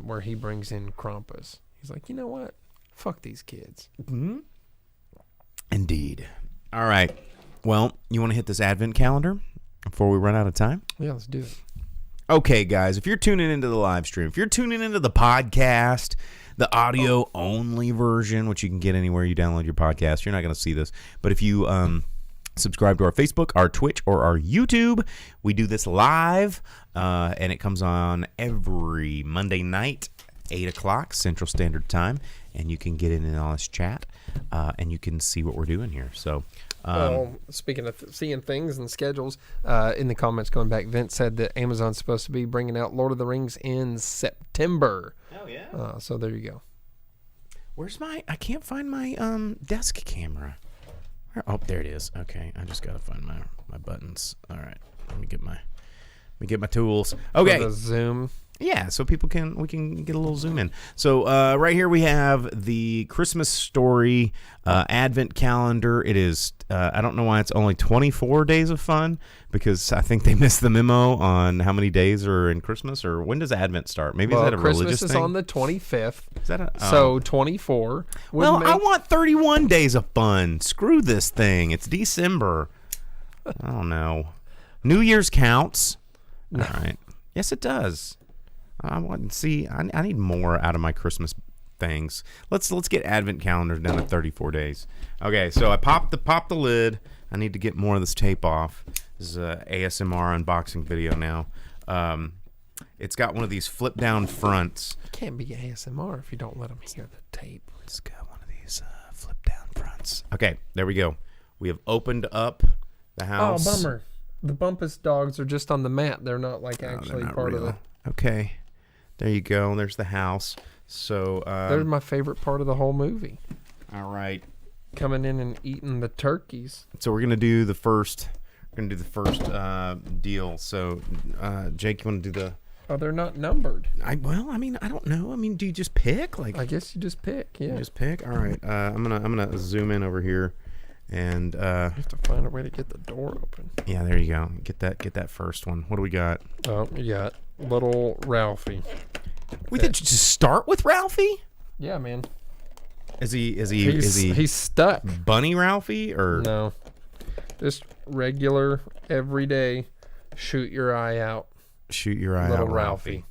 where he brings in Krampus. He's like, you know what? Fuck these kids. Mm-hmm. Indeed. All right. Well, you want to hit this advent calendar before we run out of time? Yeah, let's do it. Okay, guys, if you're tuning into the live stream, if you're tuning into the podcast, the audio-only version, which you can get anywhere you download your podcast, you're not going to see this. But if you subscribe to our Facebook, our Twitch, or our YouTube, we do this live, and it comes on every Monday night, 8 o'clock Central Standard Time, and you can get in all this chat, and you can see what we're doing here. So, speaking of seeing things and schedules, in the comments going back, Vince said that Amazon's supposed to be bringing out Lord of the Rings in September. Oh, yeah. So there you go. Where's I can't find my desk camera. Oh, there it is. Okay, I just got to find my buttons. All right, let me get my tools. Okay. For the Zoom. Yeah, so we can get a little zoom in. So right here we have the Christmas Story Advent Calendar. It is I don't know why it's only 24 days of fun, because I think they missed the memo on how many days are in Christmas, or when does Advent start? Maybe is that a religious thing? Christmas is on the 25th. Is that so 24? Well, I want 31 days of fun. Screw this thing. It's December. I don't know. New Year's counts. No. All right. Yes, it does. I need more out of my Christmas things. Let's get Advent calendars down to 34 days. Okay, so I popped the lid. I need to get more of this tape off. This is a ASMR unboxing video now. It's got one of these flip down fronts. It can't be ASMR if you don't let them hear the tape. It's got one of these flip down fronts. Okay, there we go. We have opened up the house. Oh, bummer. The Bumpus dogs are just on the mat. They're not actually not part real. of the... Okay. There you go. There's the house. So they're my favorite part of the whole movie. All right. Coming in and eating the turkeys. So we're gonna do the first. Deal. So Jake, you want to do the? Oh, they're not numbered. I don't know. Do you just pick? I guess you just pick. Yeah. You just pick. All right. I'm gonna zoom in over here, and you have to find a way to get the door open. Yeah. There you go. Get that first one. What do we got? Oh, you got little Ralphie. Did you just start with Ralphie? Yeah, man. Is he he's stuck. Bunny Ralphie or no? Just regular everyday shoot your eye out. Shoot your eye little out, Ralphie.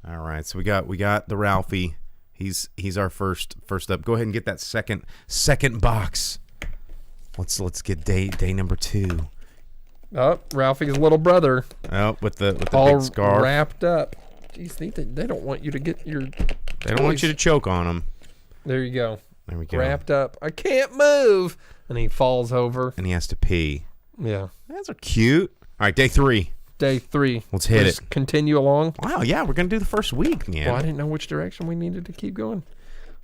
All right, so we got the Ralphie. He's our first up. Go ahead and get that second box. Let's get day number 2. Oh, Ralphie's little brother. Oh, with the all big scarf wrapped up. Jeez, they don't want you to get your. They don't want you to choke on them. There you go. There we go. Wrapped up. I can't move. And he falls over. And he has to pee. Yeah. Those are cute. All right, day 3. Day 3. Let's hit Just it. Continue along. Wow, yeah, we're going to do the first week, man. Well, I didn't know which direction we needed to keep going.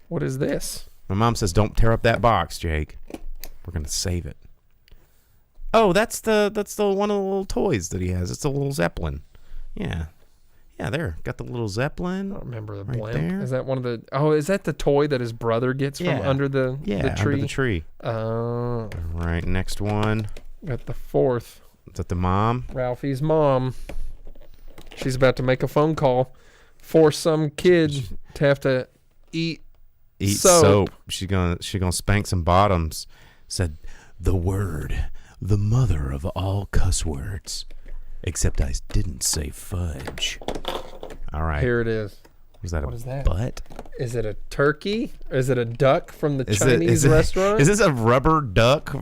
What is this? My mom says, don't tear up that box, Jake. We're going to save it. Oh, that's the one of the little toys that he has. It's a little Zeppelin. Yeah. Yeah, there. Got the little Zeppelin. I don't remember the right blimp. there. Is that one of the... Oh, is that the toy that his brother gets from under the tree? Under the tree. Oh. All right, next one. Got the 4th. Is that the mom? Ralphie's mom. She's about to make a phone call. Force some kid to have to eat soap. She's gonna spank some bottoms. Said the word, the mother of all cuss words. Except I didn't say fudge. All right. Here it is. What is that? Butt? Is it a turkey? Is it a duck from the Chinese restaurant? Is this a rubber duck?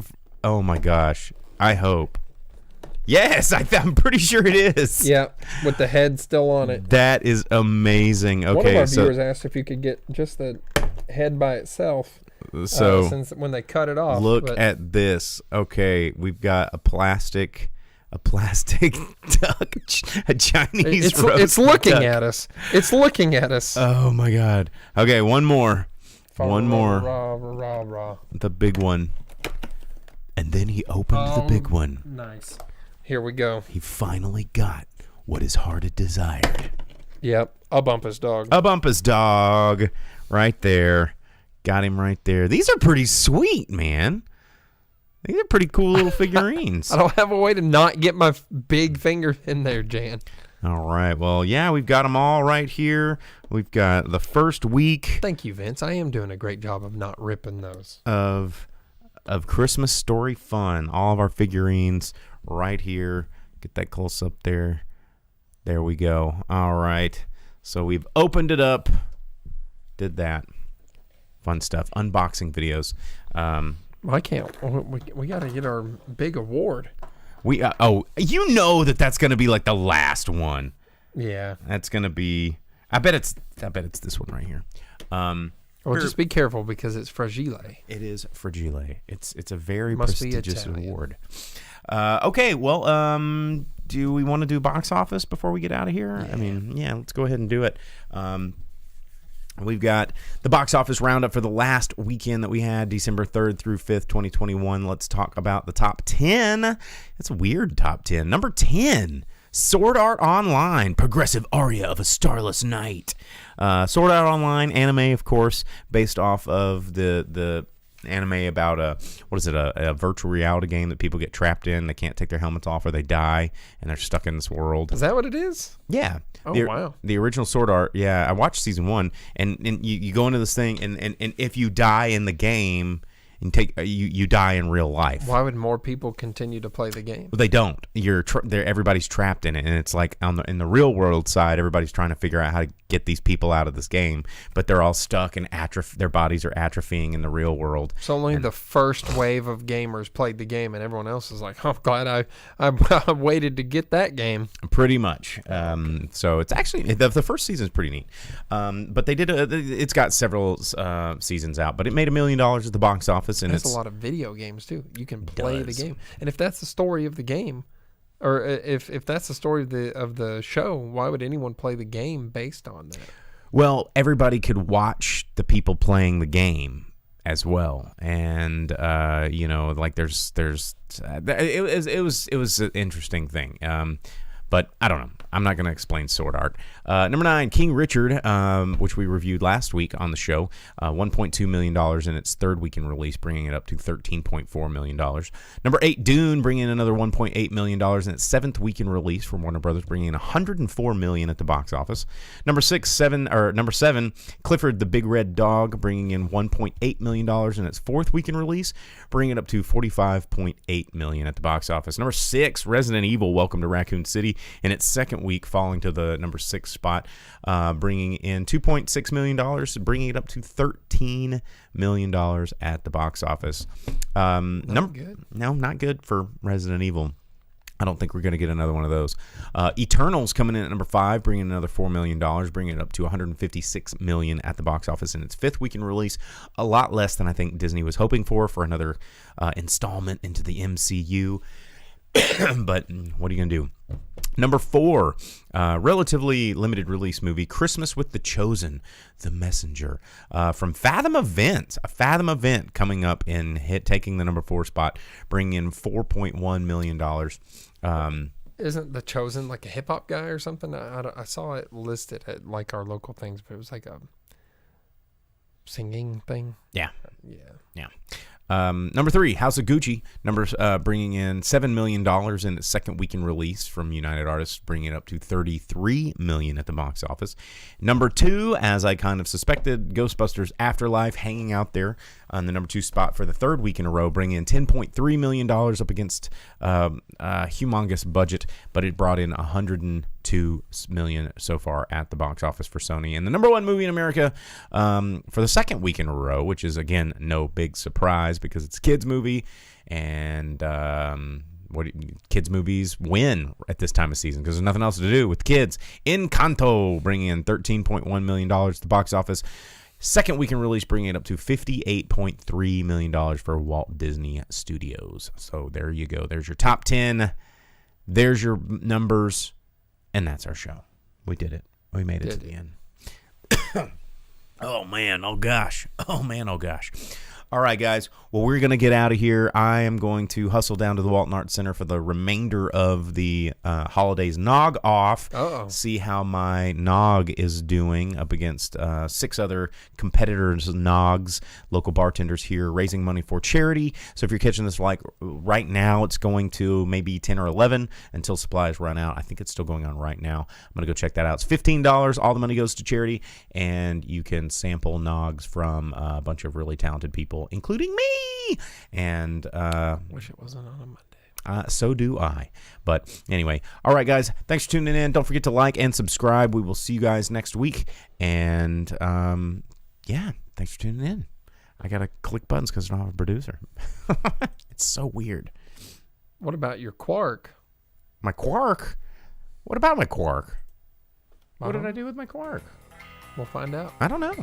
Oh my gosh. I hope. Yes, I'm pretty sure it is. Yeah, with the head still on it. That is amazing. Okay, one of our viewers asked if you could get just the head by itself. So since when they cut it off. Look at this. Okay, we've got a plastic duck, a Chinese roast It's looking duck. at us. It's looking at us. Oh my God. Okay, one more. One more. Rah. The big one. And then he opened the big one. Nice. Here we go. He finally got what his heart had desired. Yep, a Bumpus dog. A Bumpus dog. Right there. Got him right there. These are pretty sweet, man. These are pretty cool little figurines. I don't have a way to not get my big finger in there, Jan. All right. Well, yeah, we've got them all right here. We've got the first week. Thank you, Vince. I am doing a great job of not ripping those. Of Christmas story fun. All of our figurines right here. Get that close up there. There we go. All right. So we've opened it up. Did that. Fun stuff. Unboxing videos. I can't. We got to get our big award. You know that's going to be like the last one. Yeah. That's going to be. I bet it's this one right here. Well, just be careful because it's fragile. It is fragile. It's a very Must prestigious award. Okay, well, do we want to do box office before we get out of here? Yeah. I mean, yeah, let's go ahead and do it. We've got the box office roundup for the last weekend that we had, December 3rd through 5th, 2021. Let's talk about the top 10. It's a weird top 10. Number 10, Sword Art Online, Progressive Aria of a Starless Night. Sword Art Online, anime, of course, based off of the anime about a virtual reality game that people get trapped in. They can't take their helmets off or they die and they're stuck in this world. Is that what it is? Yeah. Oh, wow. The original Sword Art, yeah, I watched season 1 and you go into this thing and if you die in the game and you die in real life. Why would more people continue to play the game? Well, they don't. Everybody's trapped in it, and it's like in the real world side, everybody's trying to figure out how to get these people out of this game, but they're all stuck and their bodies are atrophying in the real world. So only the first wave of gamers played the game, and everyone else is like, "Oh, I'm glad I waited to get that game." Pretty much. So it's actually the first season is pretty neat. But they did it's got several seasons out, but it made $1 million at the box office. And that's a lot of video games too. You can play the game, and if that's the story of the game, or if that's the story of the show, why would anyone play the game based on that? Well, everybody could watch the people playing the game as well, and like it was an interesting thing. But I don't know. I'm not going to explain Sword Art. Number 9, King Richard, which we reviewed last week on the show. $1.2 million in its third week in release, bringing it up to $13.4 million. Number 8, Dune, bringing in another $1.8 million in its seventh week in release from Warner Brothers, bringing in $104 million at the box office. Number 7, Clifford the Big Red Dog, bringing in $1.8 million in its fourth week in release, bringing it up to $45.8 million at the box office. Number 6, Resident Evil, Welcome to Raccoon City, in its second week, falling to the number 6 spot, bringing in $2.6 million, bringing it up to $13 million at the box office. Not good. No, not good for Resident Evil. I don't think we're going to get another one of those. Eternals coming in at number 5, bringing another $4 million, bringing it up to $156 million at the box office in its 5th weekend release. A lot less than I think Disney was hoping for another installment into the MCU. But what are you going to do? Number 4, relatively limited release movie, Christmas with the Chosen, The Messenger, from Fathom Event. A Fathom Event coming up in taking the number 4 spot, bringing in $4.1 million. Isn't The Chosen like a hip hop guy or something? I saw it listed at like our local things, but it was like a singing thing. Yeah. Yeah. Number 3, House of Gucci, bringing in $7 million in its second weekend release from United Artists, bringing it up to $33 million at the box office. Number 2, as I kind of suspected, Ghostbusters Afterlife hanging out there on the number 2 spot for the 3rd week in a row, bringing in $10.3 million up against a humongous budget, but it brought in $102 million so far at the box office for Sony. And the number 1 movie in America for the 2nd week in a row, which is, again, no big surprise because it's a kids movie, and kids movies win at this time of season because there's nothing else to do with kids. Encanto, bringing in $13.1 million at the box office. Second weekend release, bringing it up to $58.3 million for Walt Disney Studios. So there you go. There's your top 10. There's your numbers. And that's our show. We did it. We made it to the end. Oh, man. Oh, gosh. Oh, man. Oh, gosh. All right, guys. Well, we're going to get out of here. I am going to hustle down to the Walton Arts Center for the remainder of the holidays nog off. Uh-oh. See how my nog is doing up against 6 other competitors' nogs, local bartenders here, raising money for charity. So if you're catching this like right now, it's going to maybe 10 or 11 until supplies run out. I think it's still going on right now. I'm going to go check that out. It's $15. All the money goes to charity, and you can sample nogs from a bunch of really talented people, including me. And wish it wasn't on a Monday. So do I. But anyway, all right, guys, thanks for tuning in. Don't forget to like and subscribe. We will see you guys next week. And yeah, thanks for tuning in. I gotta click buttons because I don't have a producer. It's so weird. What about your quark? My quark? What about my quark? What did I do with my quark? We'll find out. I don't know.